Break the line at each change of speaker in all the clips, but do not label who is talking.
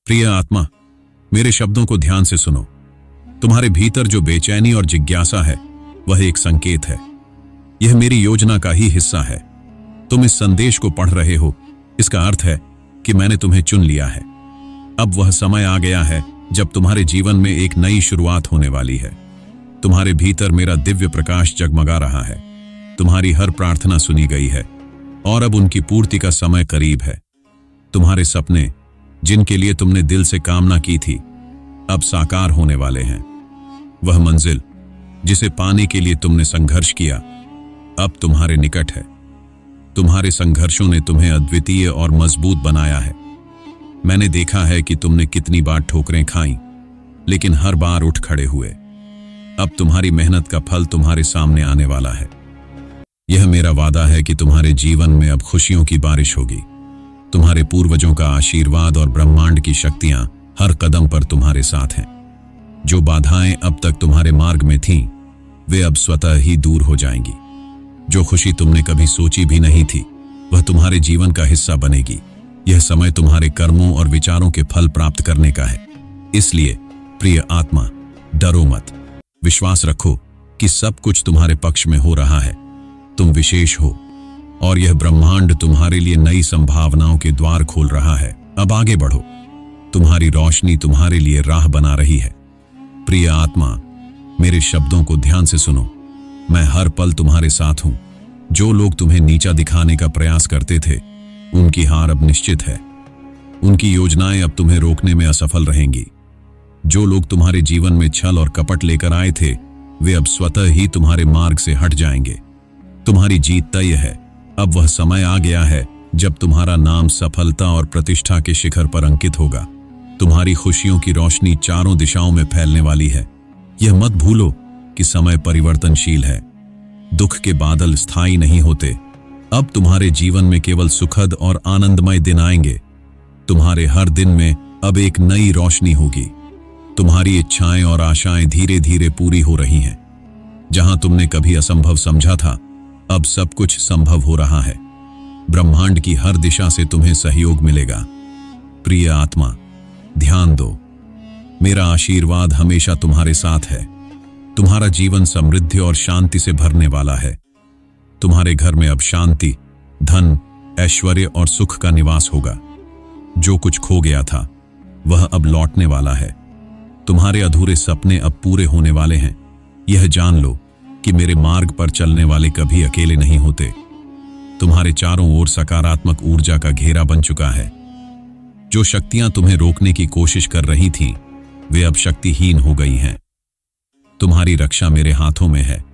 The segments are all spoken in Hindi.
प्रिय आत्मा, मेरे शब्दों को ध्यान से सुनो। तुम्हारे भीतर जो बेचैनी और जिज्ञासा है वह एक संकेत है। यह मेरी योजना का ही हिस्सा है। तुम इस संदेश को पढ़ रहे हो, इसका अर्थ है कि मैंने तुम्हें चुन लिया है। अब वह समय आ गया है जब तुम्हारे जीवन में एक नई शुरुआत होने वाली है। तुम्हारे भीतर मेरा दिव्य प्रकाश जगमगा रहा है। तुम्हारी हर प्रार्थना सुनी गई है और अब उनकी पूर्ति का समय करीब है। तुम्हारे सपने, जिनके लिए तुमने दिल से कामना की थी, अब साकार होने वाले हैं। वह मंजिल जिसे पाने के लिए तुमने संघर्ष किया, अब तुम्हारे निकट है। तुम्हारे संघर्षों ने तुम्हें अद्वितीय और मजबूत बनाया है। मैंने देखा है कि तुमने कितनी बार ठोकरें खाईं, लेकिन हर बार उठ खड़े हुए। अब तुम्हारी मेहनत का फल तुम्हारे सामने आने वाला है। यह मेरा वादा है कि तुम्हारे जीवन में अब खुशियों की बारिश होगी। तुम्हारे पूर्वजों का आशीर्वाद और ब्रह्मांड की शक्तियां हर कदम पर तुम्हारे साथ हैं। जो बाधाएं अब तक तुम्हारे मार्ग में थीं, वे अब स्वतः ही दूर हो जाएंगी। जो खुशी तुमने कभी सोची भी नहीं थी, वह तुम्हारे जीवन का हिस्सा बनेगी। यह समय तुम्हारे कर्मों और विचारों के फल प्राप्त करने का है। इसलिए प्रिय आत्मा, डरो मत। विश्वास रखो कि सब कुछ तुम्हारे पक्ष में हो रहा है। तुम विशेष हो और यह ब्रह्मांड तुम्हारे लिए नई संभावनाओं के द्वार खोल रहा है। अब आगे बढ़ो। तुम्हारी रोशनी तुम्हारे लिए राह बना रही है। प्रिय आत्मा, मेरे शब्दों को ध्यान से सुनो। मैं हर पल तुम्हारे साथ हूं। जो लोग तुम्हें नीचा दिखाने का प्रयास करते थे, उनकी हार अब निश्चित है। उनकी योजनाएं अब तुम्हें रोकने में असफल रहेंगी। जो लोग तुम्हारे जीवन में छल और कपट लेकर आए थे, वे अब स्वतः ही तुम्हारे मार्ग से हट जाएंगे। तुम्हारी जीत तय है। अब वह समय आ गया है जब तुम्हारा नाम सफलता और प्रतिष्ठा के शिखर पर अंकित होगा। तुम्हारी खुशियों की रोशनी चारों दिशाओं में फैलने वाली है। यह मत भूलो कि समय परिवर्तनशील है। दुख के बादल स्थायी नहीं होते। अब तुम्हारे जीवन में केवल सुखद और आनंदमय दिन आएंगे। तुम्हारे हर दिन में अब एक नई रोशनी होगी। तुम्हारी इच्छाएं और आशाएं धीरे धीरे पूरी हो रही हैं। जहां तुमने कभी असंभव समझा था, अब सब कुछ संभव हो रहा है। ब्रह्मांड की हर दिशा से तुम्हें सहयोग मिलेगा। प्रिय आत्मा, ध्यान दो। मेरा आशीर्वाद हमेशा तुम्हारे साथ है। तुम्हारा जीवन समृद्धि और शांति से भरने वाला है। तुम्हारे घर में अब शांति, धन, ऐश्वर्य और सुख का निवास होगा। जो कुछ खो गया था, वह अब लौटने वाला है। तुम्हारे अधूरे सपने अब पूरे होने वाले हैं। यह जान लो कि मेरे मार्ग पर चलने वाले कभी अकेले नहीं होते। तुम्हारे चारों ओर सकारात्मक ऊर्जा का घेरा बन चुका है। जो शक्तियां तुम्हें रोकने की कोशिश कर रही थीं, वे अब शक्तिहीन हो गई हैं। तुम्हारी रक्षा मेरे हाथों में है।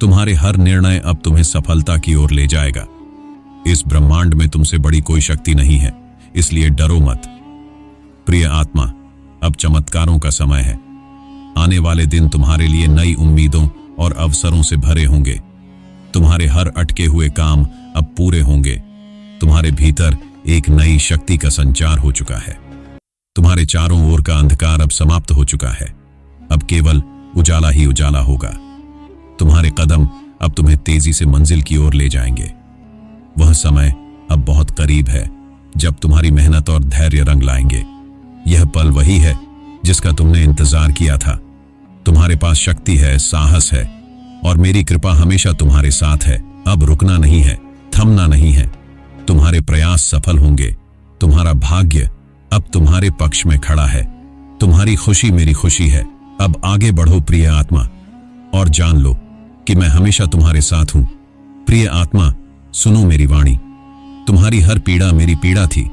तुम्हारे हर निर्णय अब तुम्हें सफलता की ओर ले जाएगा। इस ब्रह्मांड में तुमसे बड़ी कोई शक्ति नहीं है, इसलिए डरो मत। प्रिय आत्मा, अब चमत्कारों का समय है। आने वाले दिन तुम्हारे लिए नई उम्मीदों और अवसरों से भरे होंगे। तुम्हारे हर अटके हुए काम अब पूरे होंगे। तुम्हारे भीतर एक नई शक्ति का संचार हो चुका है। तुम्हारे चारों ओर का अंधकार अब समाप्त हो चुका है। अब केवल उजाला ही उजाला होगा। तुम्हारे कदम अब तुम्हें तेजी से मंजिल की ओर ले जाएंगे। वह समय अब बहुत करीब है जब तुम्हारी मेहनत और धैर्य रंग लाएंगे। यह पल वही है जिसका तुमने इंतजार किया था। तुम्हारे पास शक्ति है, साहस है और मेरी कृपा हमेशा तुम्हारे साथ है। अब रुकना नहीं है, थमना नहीं है। तुम्हारे प्रयास सफल होंगे। तुम्हारा भाग्य अब तुम्हारे पक्ष में खड़ा है। तुम्हारी खुशी मेरी खुशी है। अब आगे बढ़ो प्रिय आत्मा, और जान लो कि मैं हमेशा तुम्हारे साथ हूं। प्रिय आत्मा, सुनो मेरी वाणी। तुम्हारी हर पीड़ा मेरी पीड़ा थी,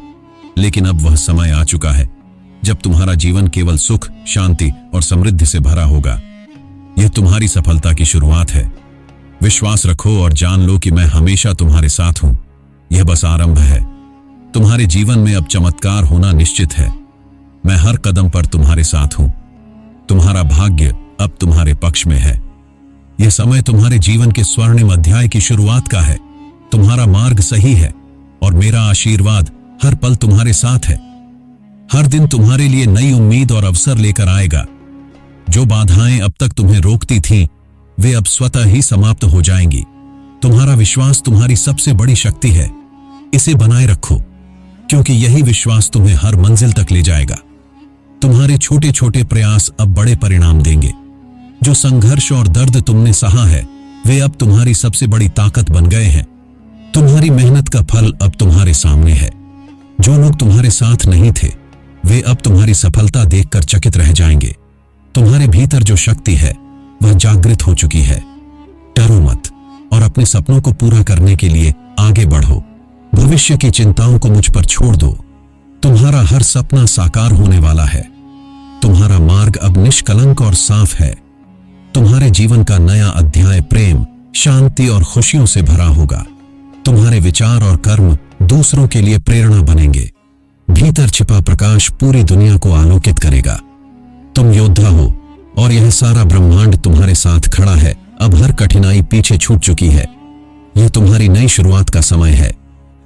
लेकिन अब वह समय आ चुका है जब तुम्हारा जीवन केवल सुख, शांति और समृद्धि से भरा होगा। यह तुम्हारी सफलता की शुरुआत है। विश्वास रखो और जान लो कि मैं हमेशा तुम्हारे साथ हूं। यह बस आरंभ है। तुम्हारे जीवन में अब चमत्कार होना निश्चित है। मैं हर कदम पर तुम्हारे साथ हूं। तुम्हारा भाग्य अब तुम्हारे पक्ष में है। यह समय तुम्हारे जीवन के स्वर्णिम अध्याय की शुरुआत का है। तुम्हारा मार्ग सही है और मेरा आशीर्वाद हर पल तुम्हारे साथ है। हर दिन तुम्हारे लिए नई उम्मीद और अवसर लेकर आएगा। जो बाधाएं अब तक तुम्हें रोकती थीं, वे अब स्वतः ही समाप्त हो जाएंगी। तुम्हारा विश्वास तुम्हारी सबसे बड़ी शक्ति है। इसे बनाए रखो। क्योंकि यही विश्वास तुम्हें हर मंजिल तक ले जाएगा। तुम्हारे छोटे छोटे प्रयास अब बड़े परिणाम देंगे। जो संघर्ष और दर्द तुमने सहा है वे अब तुम्हारी सबसे बड़ी ताकत बन गए हैं। तुम्हारी मेहनत का फल अब तुम्हारे सामने है। जो लोग तुम्हारे साथ नहीं थे वे अब तुम्हारी सफलता देखकर चकित रह जाएंगे। तुम्हारे भीतर जो शक्ति है वह जागृत हो चुकी है। डरो मत और अपने सपनों को पूरा करने के लिए आगे बढ़ो। भविष्य की चिंताओं को मुझ पर छोड़ दो। तुम्हारा हर सपना साकार होने वाला है। तुम्हारा मार्ग अब निष्कलंक और साफ है। तुम्हारे जीवन का नया अध्याय प्रेम, शांति और खुशियों से भरा होगा। तुम्हारे विचार और कर्म दूसरों के लिए प्रेरणा बनेंगे। भीतर छिपा प्रकाश पूरी दुनिया को आलोकित करेगा। तुम योद्धा हो और यह सारा ब्रह्मांड तुम्हारे साथ खड़ा है। अब हर कठिनाई पीछे छूट चुकी है। यह तुम्हारी नई शुरुआत का समय है।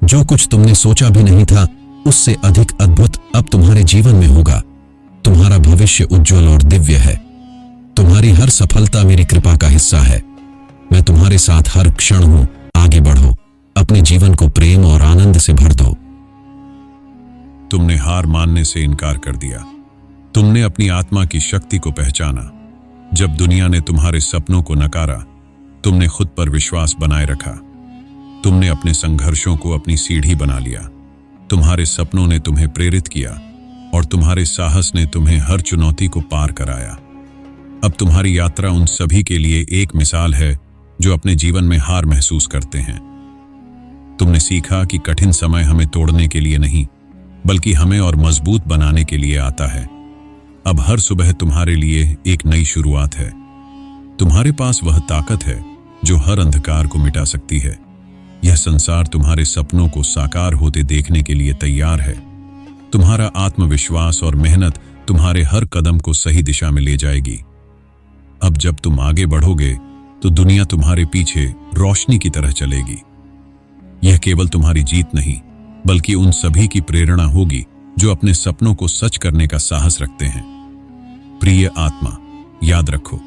जो कुछ तुमने सोचा भी नहीं था उससे अधिक अद्भुत अब तुम्हारे जीवन में होगा। तुम्हारा भविष्य उज्जवल और दिव्य है। तुम्हारी हर सफलता मेरी कृपा का हिस्सा है। मैं तुम्हारे साथ हर क्षण हूं। आगे बढ़ो, अपने जीवन को प्रेम और आनंद से भर दो। तुमने हार मानने से इनकार कर दिया। तुमने अपनी आत्मा की शक्ति को पहचाना। जब दुनिया ने तुम्हारे सपनों को नकारा, तुमने खुद पर विश्वास बनाए रखा। तुमने अपने संघर्षों को अपनी सीढ़ी बना लिया। तुम्हारे सपनों ने तुम्हें प्रेरित किया और तुम्हारे साहस ने तुम्हें हर चुनौती को पार कराया। अब तुम्हारी यात्रा उन सभी के लिए एक मिसाल है जो अपने जीवन में हार महसूस करते हैं। तुमने सीखा कि कठिन समय हमें तोड़ने के लिए नहीं बल्कि हमें और मजबूत बनाने के लिए आता है। अब हर सुबह तुम्हारे लिए एक नई शुरुआत है। तुम्हारे पास वह ताकत है जो हर अंधकार को मिटा सकती है। यह संसार तुम्हारे सपनों को साकार होते देखने के लिए तैयार है। तुम्हारा आत्मविश्वास और मेहनत तुम्हारे हर कदम को सही दिशा में ले जाएगी। अब जब तुम आगे बढ़ोगे तो दुनिया तुम्हारे पीछे रोशनी की तरह चलेगी। यह केवल तुम्हारी जीत नहीं बल्कि उन सभी की प्रेरणा होगी जो अपने सपनों को सच करने का साहस रखते हैं। प्रिय आत्मा, याद रखो,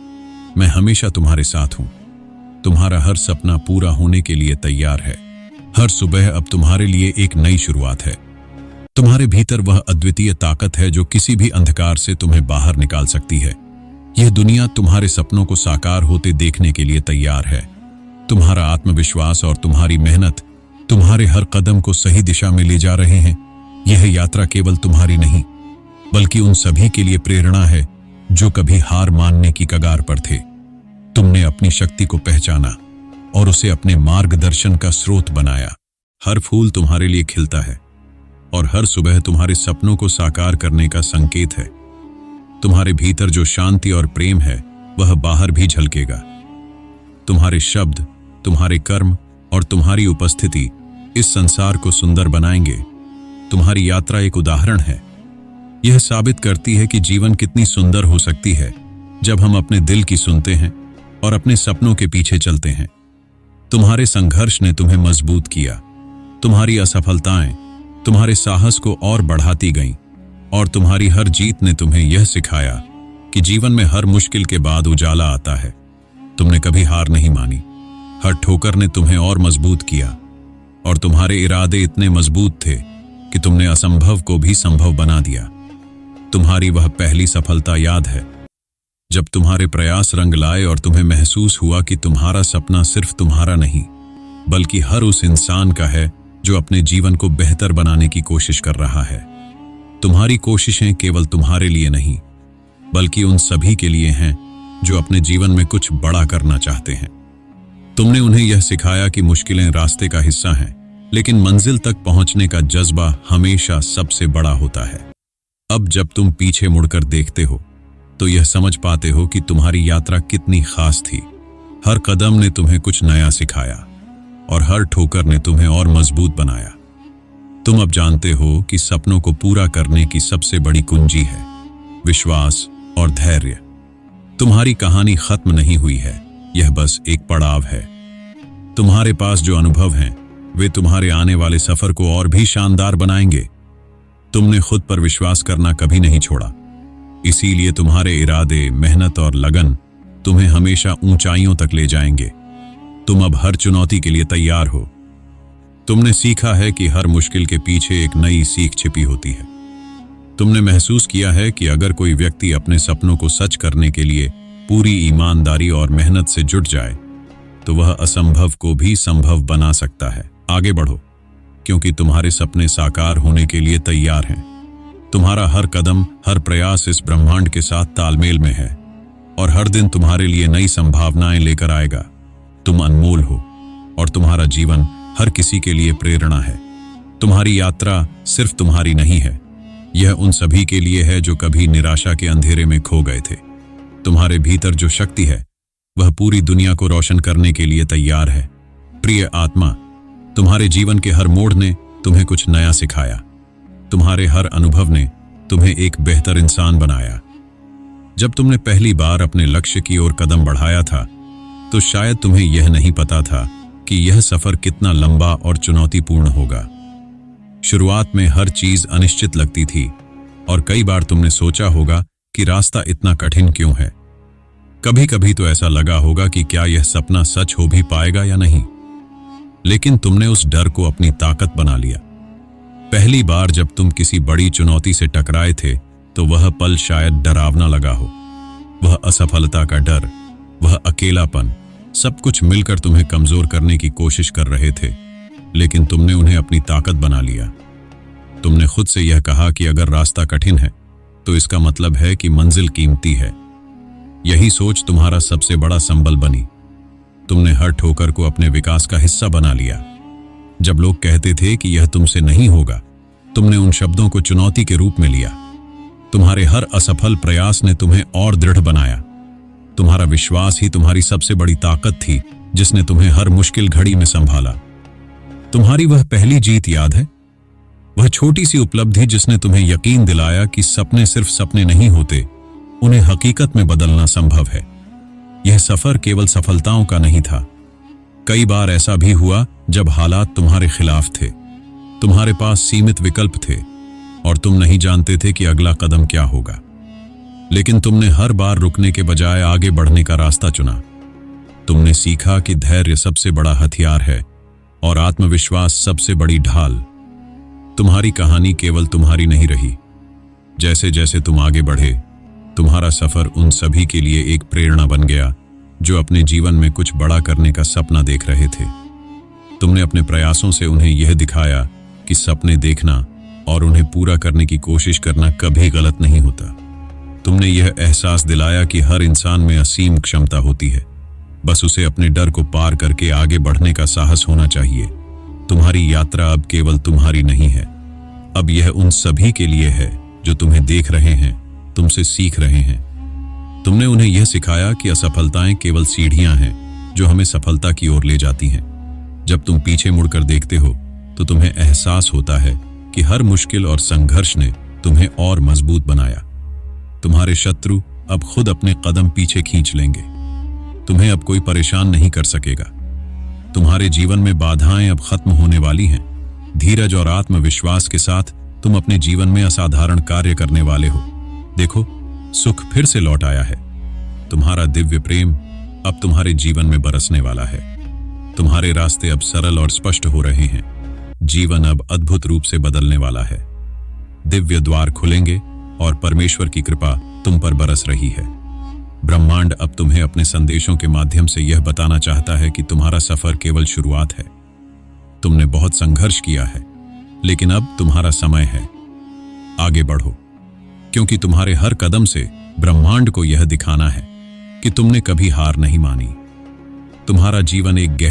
मैं हमेशा तुम्हारे साथ हूं। तुम्हारा हर सपना पूरा होने के लिए तैयार है। हर सुबह अब तुम्हारे लिए एक नई शुरुआत है। तुम्हारे भीतर वह अद्वितीय ताकत है जो किसी भी अंधकार से तुम्हें बाहर निकाल सकती है। यह दुनिया तुम्हारे सपनों को साकार होते देखने के लिए तैयार है। तुम्हारा आत्मविश्वास और तुम्हारी मेहनत तुम्हारे हर कदम को सही दिशा में ले जा रहे हैं। यह यात्रा केवल तुम्हारी नहीं बल्कि उन सभी के लिए प्रेरणा है जो कभी हार मानने की कगार पर थे। तुमने अपनी शक्ति को पहचाना और उसे अपने मार्गदर्शन का स्रोत बनाया। हर फूल तुम्हारे लिए खिलता है और हर सुबह तुम्हारे सपनों को साकार करने का संकेत है। तुम्हारे भीतर जो शांति और प्रेम है वह बाहर भी झलकेगा। तुम्हारे शब्द, तुम्हारे कर्म और तुम्हारी उपस्थिति इस संसार को सुंदर बनाएंगे। तुम्हारी यात्रा एक उदाहरण है। यह साबित करती है कि जीवन कितनी सुंदर हो सकती है जब हम अपने दिल की सुनते हैं और अपने सपनों के पीछे चलते हैं। तुम्हारे संघर्ष ने तुम्हें मजबूत किया। तुम्हारी असफलताएं तुम्हारे साहस को और बढ़ाती गईं और तुम्हारी हर जीत ने तुम्हें यह सिखाया कि जीवन में हर मुश्किल के बाद उजाला आता है। तुमने कभी हार नहीं मानी। हर ठोकर ने तुम्हें और मजबूत किया और तुम्हारे इरादे इतने मजबूत थे कि तुमने असंभव को भी संभव बना दिया। तुम्हारी वह पहली सफलता याद है जब तुम्हारे प्रयास रंग लाए और तुम्हें महसूस हुआ कि तुम्हारा सपना सिर्फ तुम्हारा नहीं बल्कि हर उस इंसान का है जो अपने जीवन को बेहतर बनाने की कोशिश कर रहा है। तुम्हारी कोशिशें केवल तुम्हारे लिए नहीं बल्कि उन सभी के लिए हैं जो अपने जीवन में कुछ बड़ा करना चाहते हैं। तुमने उन्हें यह सिखाया कि मुश्किलें रास्ते का हिस्सा हैं, लेकिन मंजिल तक पहुंचने का जज्बा हमेशा सबसे बड़ा होता है। अब जब तुम पीछे मुड़कर देखते हो तो यह समझ पाते हो कि तुम्हारी यात्रा कितनी खास थी। हर कदम ने तुम्हें कुछ नया सिखाया और हर ठोकर ने तुम्हें और मजबूत बनाया। तुम अब जानते हो कि सपनों को पूरा करने की सबसे बड़ी कुंजी है विश्वास और धैर्य। तुम्हारी कहानी खत्म नहीं हुई है, यह बस एक पड़ाव है। तुम्हारे पास जो अनुभव हैं वे तुम्हारे आने वाले सफर को और भी शानदार बनाएंगे। तुमने खुद पर विश्वास करना कभी नहीं छोड़ा, इसीलिए तुम्हारे इरादे, मेहनत और लगन तुम्हें हमेशा ऊंचाइयों तक ले जाएंगे। तुम अब हर चुनौती के लिए तैयार हो। तुमने सीखा है कि हर मुश्किल के पीछे एक नई सीख छिपी होती है। तुमने महसूस किया है कि अगर कोई व्यक्ति अपने सपनों को सच करने के लिए पूरी ईमानदारी और मेहनत से जुट जाए तो वह असंभव को भी संभव बना सकता है। आगे बढ़ो, क्योंकि तुम्हारे सपने साकार होने के लिए तैयार हैं। तुम्हारा हर कदम, हर प्रयास इस ब्रह्मांड के साथ तालमेल में है और हर दिन तुम्हारे लिए नई संभावनाएं लेकर आएगा। तुम अनमोल हो और तुम्हारा जीवन हर किसी के लिए प्रेरणा है। तुम्हारी यात्रा सिर्फ तुम्हारी नहीं है, यह उन सभी के लिए है जो कभी निराशा के अंधेरे में खो गए थे। तुम्हारे भीतर जो शक्ति है वह पूरी दुनिया को रोशन करने के लिए तैयार है। प्रिय आत्मा, तुम्हारे जीवन के हर मोड़ ने तुम्हें कुछ नया सिखाया। तुम्हारे हर अनुभव ने तुम्हें एक बेहतर इंसान बनाया। जब तुमने पहली बार अपने लक्ष्य की ओर कदम बढ़ाया था तो शायद तुम्हें यह नहीं पता था कि यह सफर कितना लंबा और चुनौतीपूर्ण होगा। शुरुआत में हर चीज अनिश्चित लगती थी और कई बार तुमने सोचा होगा कि रास्ता इतना कठिन क्यों है। कभी कभी तो ऐसा लगा होगा कि क्या यह सपना सच हो भी पाएगा या नहीं। लेकिन तुमने उस डर को अपनी ताकत बना लिया। पहली बार जब तुम किसी बड़ी चुनौती से टकराए थे तो वह पल शायद डरावना लगा हो। वह असफलता का डर, वह अकेलापन, सब कुछ मिलकर तुम्हें कमजोर करने की कोशिश कर रहे थे, लेकिन तुमने उन्हें अपनी ताकत बना लिया। तुमने खुद से यह कहा कि अगर रास्ता कठिन है तो इसका मतलब है कि मंजिल कीमती है। यही सोच तुम्हारा सबसे बड़ा संबल बनी। तुमने हर ठोकर को अपने विकास का हिस्सा बना लिया। जब लोग कहते थे कि यह तुमसे नहीं होगा, तुमने उन शब्दों को चुनौती के रूप में लिया। तुम्हारे हर असफल प्रयास ने तुम्हें और दृढ़ बनाया। तुम्हारा विश्वास ही तुम्हारी सबसे बड़ी ताकत थी जिसने तुम्हें हर मुश्किल घड़ी में संभाला। तुम्हारी वह पहली जीत याद है? वह छोटी सी उपलब्धि जिसने तुम्हें यकीन दिलाया कि सपने सिर्फ सपने नहीं होते, उन्हें हकीकत में बदलना संभव है। यह सफर केवल सफलताओं का नहीं था। कई बार ऐसा भी हुआ जब हालात तुम्हारे खिलाफ थे। तुम्हारे पास सीमित विकल्प थे और तुम नहीं जानते थे कि अगला कदम क्या होगा। लेकिन तुमने हर बार रुकने के बजाय आगे बढ़ने का रास्ता चुना। तुमने सीखा कि धैर्य सबसे बड़ा हथियार है और आत्मविश्वास सबसे बड़ी ढाल। तुम्हारी कहानी केवल तुम्हारी नहीं रही। जैसे जैसे तुम आगे बढ़े, तुम्हारा सफर उन सभी के लिए एक प्रेरणा बन गया जो अपने जीवन में कुछ बड़ा करने का सपना देख रहे थे। तुमने अपने प्रयासों से उन्हें यह दिखाया कि सपने देखना और उन्हें पूरा करने की कोशिश करना कभी गलत नहीं होता। तुमने यह एहसास दिलाया कि हर इंसान में असीम क्षमता होती है, बस उसे अपने डर को पार करके आगे बढ़ने का साहस होना चाहिए। तुम्हारी यात्रा अब केवल तुम्हारी नहीं है, अब यह उन सभी के लिए है जो तुम्हें देख रहे हैं, तुमसे सीख रहे हैं। तुमने उन्हें यह सिखाया कि असफलताएं केवल सीढ़ियां हैं जो हमें सफलता की ओर ले जाती हैं। जब तुम पीछे मुड़कर देखते हो तो तुम्हें एहसास होता है कि हर मुश्किल और संघर्ष ने तुम्हें और मजबूत बनाया। तुम्हारे शत्रु अब खुद अपने कदम पीछे खींच लेंगे। तुम्हें अब कोई परेशान नहीं कर सकेगा। तुम्हारे जीवन में बाधाएं अब खत्म होने वाली हैं। धीरज और आत्मविश्वास के साथ तुम अपने जीवन में असाधारण कार्य करने वाले हो। देखो, सुख फिर से लौट आया है। तुम्हारा दिव्य प्रेम अब तुम्हारे जीवन में बरसने वाला है। तुम्हारे रास्ते अब सरल और स्पष्ट हो रहे हैं। जीवन अब अद्भुत रूप से बदलने वाला है। दिव्य द्वार खुलेंगे और परमेश्वर की कृपा तुम पर बरस रही है। ब्रह्मांड अब तुम्हें अपने संदेशों के माध्यम से यह बताना चाहता है कि तुम्हारा सफर केवल शुरुआत है। तुमने बहुत संघर्ष किया है, लेकिन अब तुम्हारा समय है। आगे बढ़ो, क्योंकि तुम्हारे हर कदम से ब्रह्मांड को यह दिखाना है कि तुमने कभी हार नहीं मानी। तुम्हारा जीवन एक गहरा